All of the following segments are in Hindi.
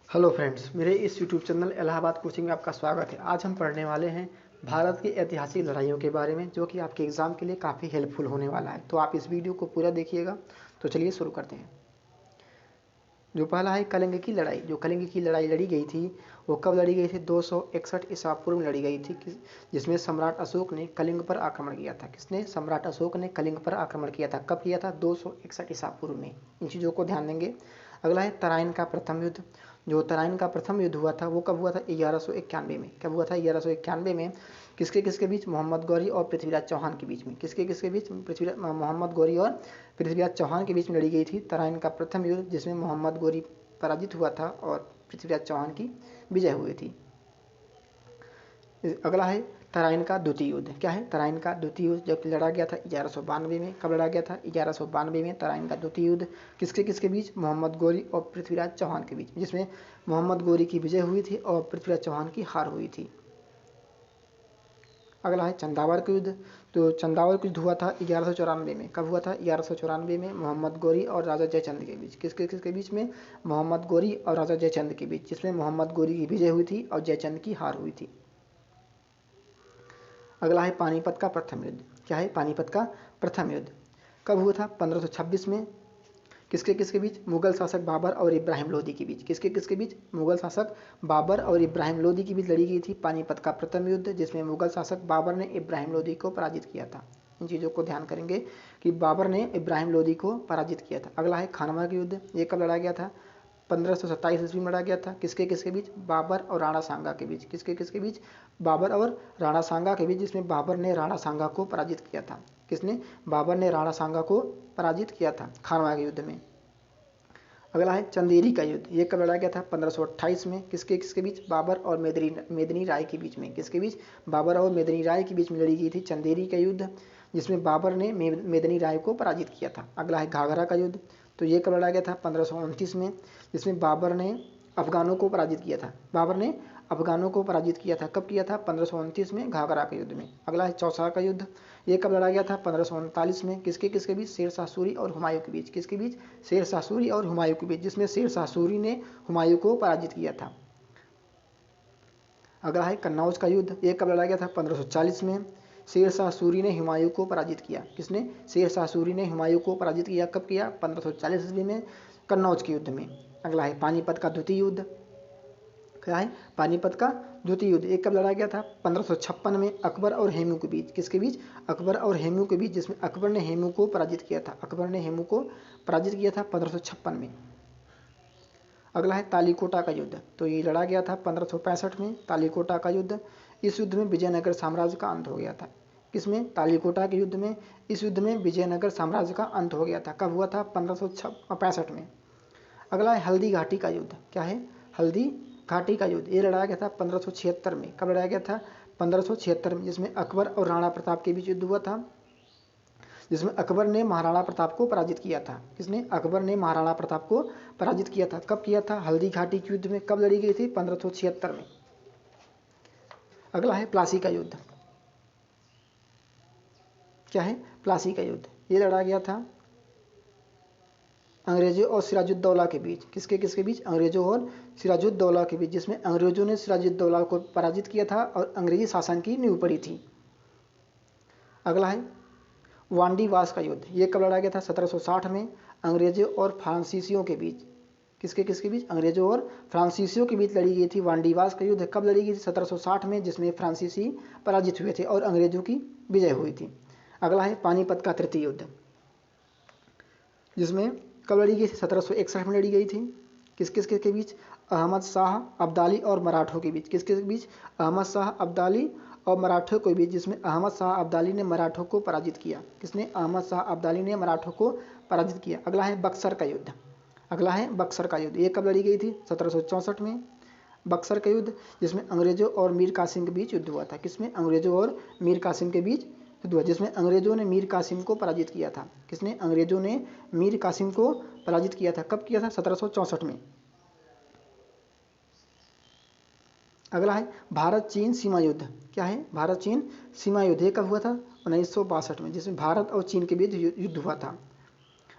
हेलो फ्रेंड्स, मेरे इस यूट्यूब चैनल इलाहाबाद कोचिंग में आपका स्वागत है। आज हम पढ़ने वाले हैं भारत की ऐतिहासिक लड़ाइयों के बारे में, जो कि आपके एग्ज़ाम के लिए काफ़ी हेल्पफुल होने वाला है। तो आप इस वीडियो को पूरा देखिएगा। तो चलिए शुरू करते हैं। जो पहला है कलिंग की लड़ाई। जो कलिंग की लड़ाई लड़ी गई थी वो कब लड़ी गई थी? 261 ईसा पूर्व में लड़ी गई थी, जिसमें सम्राट अशोक ने कलिंग पर आक्रमण किया था। किसने? सम्राट अशोक ने कलिंग पर आक्रमण किया था। कब किया था? 261 ईसा पूर्व में। इन चीज़ों को ध्यान देंगे। अगला है तराइन का प्रथम युद्ध। जो तराइन का प्रथम युद्ध हुआ था वो कब हुआ था? 1191 में। कब हुआ था? 1191 में। किसके किसके बीच? मोहम्मद गौरी और पृथ्वीराज चौहान के बीच में। किसके किसके बीच? मोहम्मद गौरी और पृथ्वीराज चौहान के बीच में लड़ी गई थी तराइन का प्रथम युद्ध, जिसमें मोहम्मद गौरी पराजित हुआ था और पृथ्वीराज चौहान की विजय हुई थी। अगला है तराइन का द्वितीय युद्ध। क्या है? तराइन का द्वितीय युद्ध जब लड़ा गया था 1192 में। कब लड़ा गया था? 1192 में तराइन का द्वितीय युद्ध। किसके किसके बीच? मोहम्मद गौरी और पृथ्वीराज चौहान के बीच, जिसमें मोहम्मद गौरी की विजय हुई थी और पृथ्वीराज चौहान की हार हुई थी। अगला है चंदावर का युद्ध। तो चंदावर का युद्ध हुआ था 1194 में। कब हुआ था? 1194 में मोहम्मद गौरी और राजा जयचंद के बीच। किसके किसके बीच में? मोहम्मद गौरी और राजा जयचंद के बीच, जिसमें मोहम्मद गौरी की विजय हुई थी और जयचंद की हार हुई थी। अगला है पानीपत का प्रथम युद्ध। क्या है? पानीपत का प्रथम युद्ध कब हुआ था? 1526 में। किसके किसके बीच? मुगल शासक बाबर और इब्राहिम लोदी के बीच। किसके किसके बीच? मुगल शासक बाबर और इब्राहिम लोदी के बीच लड़ी गई थी पानीपत का प्रथम युद्ध, जिसमें मुगल शासक बाबर ने इब्राहिम लोदी को पराजित किया था। इन चीज़ों को ध्यान करेंगे कि बाबर ने इब्राहिम लोदी को पराजित किया था। अगला है खानवा का युद्ध। ये कब लड़ा गया था? 1527 ईस्वी में लड़ा गया था। किसके किसके बीच? बाबर और राणा सांगा के बीच। किसके किसके बीच? बाबर और राणा सांगा के बीच, जिसमें बाबर ने राणा सांगा को पराजित किया था। किसने? बाबर ने राणा सांगा को पराजित किया था खानवा के युद्ध में। अगला है चंदेरी का युद्ध। ये कब लड़ा गया था? 1528 में। किसके किसके बीच? बाबर और मेदिनी राय के बीच में। किसके बीच? बाबर और मेदिनी राय के बीच में लड़ी गई थी चंदेरी का युद्ध, जिसमें बाबर ने मेदिनी राय को पराजित किया था। अगला है घाघरा का युद्ध। तो ये कब लड़ा गया था? 1529 में, जिसमें बाबर ने अफगानों को पराजित किया था। बाबर ने अफगानों को पराजित किया था। कब किया था? 1529 में, घाघरा के युद्ध में। अगला है चौसा का युद्ध। ये कब लड़ा गया था? 1539 में। किसके किसके बीच? शेर शाह सूरी और हुमायूं के बीच। किसके बीच? शेर शाह सूरी और हुमायूं के बीच, जिसमें शेर शाह सूरी ने हुमायूं को पराजित किया था। अगला है कन्नौज का युद्ध। ये कब लड़ा गया था? 1540 में। शेर शाह सूरी ने हुमायूं को पराजित किया। किसने? शेर शाह सूरी ने हुमायूं को पराजित किया। कब किया? 1540 ईस्वी में, कन्नौज के युद्ध में। अगला है पानीपत का द्वितीय युद्ध। क्या है? पानीपत का द्वितीय युद्ध। एक कब लड़ा गया था? 1556 में, अकबर और हेमू के बीच। किसके बीच? अकबर और हेमू के बीच, जिसमें अकबर ने हेमू को पराजित किया था। अकबर ने हेमू को पराजित किया था 1556 में। अगला है तालीकोटा का युद्ध। तो ये लड़ा गया था 1565 में, तालीकोटा का युद्ध। इस युद्ध में विजयनगर साम्राज्य का अंत हो गया था। किसमें? तालीकोटा के युद्ध में। इस युद्ध में विजयनगर साम्राज्य का अंत हो गया था। कब हुआ था? 1565 में। अगला है हल्दी घाटी का युद्ध। क्या है? हल्दी घाटी का युद्ध। ये लड़ाया गया था 1576 में। कब लड़ाया गया था? 1576 में, जिसमें अकबर और राणा प्रताप के बीच युद्ध हुआ था, जिसमें अकबर ने महाराणा प्रताप को पराजित किया था। किसने? अकबर ने महाराणा प्रताप को पराजित किया था। कब किया था? हल्दी घाटी के युद्ध में। कब लड़ी गई थी? 1576 में। अगला है प्लासी का युद्ध। क्या है? प्लासी का युद्ध। ये लड़ा गया था अंग्रेजों और सिराजुद्दौला के बीच। किसके किसके बीच? अंग्रेजों और सिराजुद्दौला के बीच, जिसमें अंग्रेजों ने सिराजुद्दौला को पराजित किया था और अंग्रेजी शासन की नींव पड़ी थी। अगला है वांडीवास का युद्ध। ये कब लड़ा गया था? 1760 में, अंग्रेजों और फ्रांसीसियों के बीच। किसके किसके बीच? अंग्रेजों और फ्रांसीसियों के बीच लड़ी गई थी वांडीवास का युद्ध। कब लड़ी गई थी? 1760 में, जिसमें फ्रांसीसी पराजित हुए थे और अंग्रेजों की विजय हुई थी। अगला है पानीपत का तृतीय युद्ध, जिसमें कब लड़ी गई थी? 1761 में लड़ी गई थी। किस किस के बीच? अहमद शाह अब्दाली और मराठों के बीच। किसके बीच? अहमद शाह अब्दाली और मराठों के बीच, जिसमें अहमद शाह अब्दाली ने मराठों को पराजित किया। किसने? अहमद शाह अब्दाली ने मराठों को पराजित किया। अगला है बक्सर का युद्ध। अगला है बक्सर का युद्ध। ये कब लड़ी गई थी? 1764 में, बक्सर का युद्ध, जिसमें अंग्रेजों और मीर कासिम के बीच युद्ध हुआ था। किसमें? अंग्रेजों और मीर कासिम के बीच युद्ध हुआ, जिसमें अंग्रेजों ने मीर कासिम को पराजित किया था। किसने? अंग्रेजों ने मीर कासिम को पराजित किया था। कब किया था? 1764 में। अगला है भारत चीन सीमा युद्ध। क्या है? भारत चीन सीमा युद्ध। ये कब हुआ था? 1962 में, जिसमें भारत और चीन के बीच युद्ध हुआ था।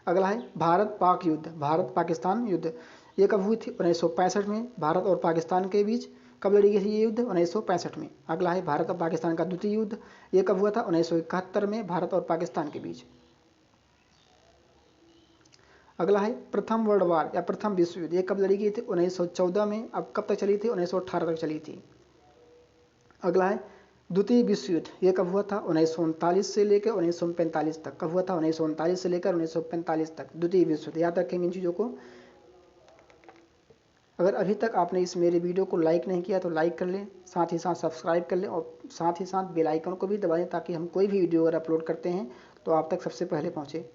अगला है भारत पाक युद्ध, भारत पाकिस्तान युद्ध। ये कब हुई थी? 1965 में भारत और पाकिस्तान के बीच। कब लड़ी गई थी ये युद्ध? 1965 में। अगला है भारत और पाकिस्तान का द्वितीय युद्ध, ये कब हुआ था? 1971 में भारत और पाकिस्तान के बीच। अगला है प्रथम वर्ल्ड वार या प्रथम विश्व युद्ध, ये कब लड़ी गई थी? 1914 में। अब कब तक चली थी? 1918 तक चली थी। अगला है द्वितीय विश्व युद्ध, ये कब हुआ था? 1939 से लेकर 1945 तक। कब हुआ था? 1939 से लेकर 1945 तक द्वितीय विश्व युद्ध। याद रखेंगे इन चीज़ों को। अगर अभी तक आपने इस मेरे वीडियो को लाइक नहीं किया तो लाइक कर लें, साथ ही साथ सब्सक्राइब कर लें और साथ ही साथ बेल आइकन को भी दबा दें ताकि हम कोई भी वीडियो अगर अपलोड करते हैं तो आप तक सबसे पहले पहुँचे।